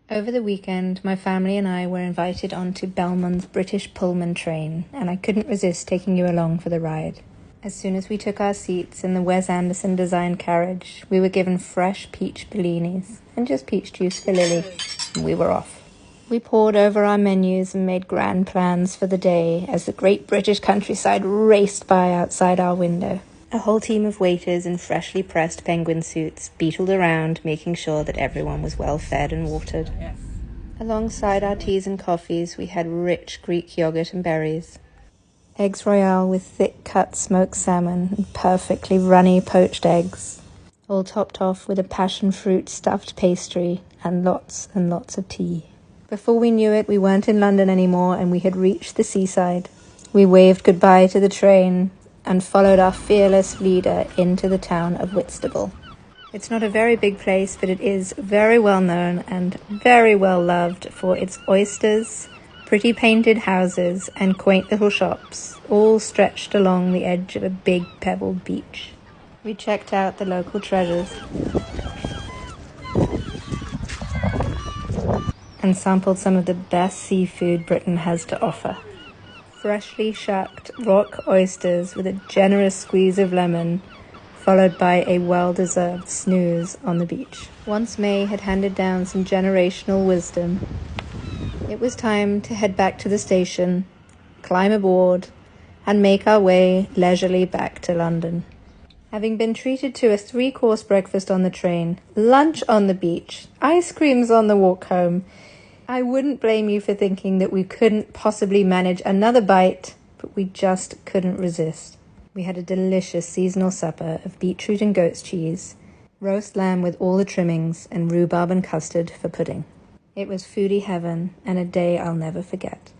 Over the weekend, my family and I were invited onto Belmon's British Pullman train, and I couldn't resist taking you along for the ride. As soon as we took our seats in the Wes Anderson designed carriage, we were given fresh peach bellinis and just peach juice for Lily, and we were off. We pored over our menus and made grand plans for the day as the great British countryside raced by outside our window. A whole team of waiters in freshly pressed penguin suits beetled around, making sure that everyone was well fed and watered. Yes. Alongside our teas and coffees, we had rich Greek yogurt and berries, eggs royale with thick-cut smoked salmon and perfectly runny poached eggs, all topped off with a passion fruit stuffed pastry and lots of tea. Before we knew it, we weren't in London anymore and we had reached the seaside. We waved goodbye to the train and followed our fearless leader into the town of Whitstable. It's not a very big place, but it is very well known and very well loved for its oysters, pretty painted houses, and quaint little shops, all stretched along the edge of a big pebbled beach. We checked out the local treasures and sampled some of the best seafood Britain has to offer. Freshly shucked rock oysters with a generous squeeze of lemon, followed by a well-deserved snooze on the beach. Once May had handed down some generational wisdom, it was time to head back to the station, climb aboard, and make our way leisurely back to London. Having been treated to a 3-course breakfast on the train, lunch on the beach, ice creams on the walk home, I wouldn't blame you for thinking that we couldn't possibly manage another bite, but we just couldn't resist. We had a delicious seasonal supper of beetroot and goat's cheese, roast lamb with all the trimmings, and rhubarb and custard for pudding. It was foodie heaven and a day I'll never forget.